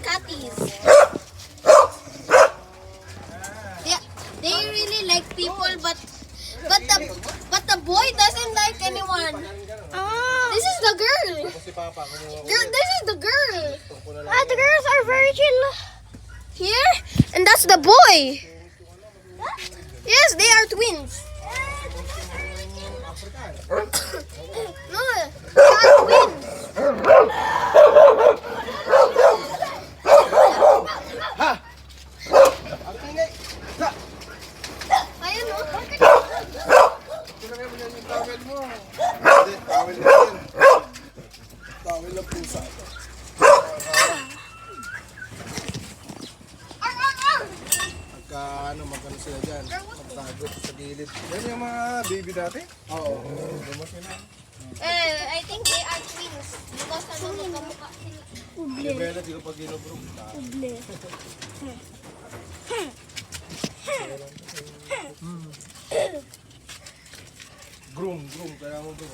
catties. They really like people, but the boy doesn't like anyone. This is the girl. This is the girl. The girls are very chill. Here, and that's the boy. Yes, they are twins. No, they are twins. Ayun, no? Tawel ng pusa. Magkano sila dyan. Magtago sa gilid. Yan yung mga baby dati? Oo. I think they are twins because magkamukha sila. Yung bela, di ko pag ginobro. Groom. Kaya mo ba?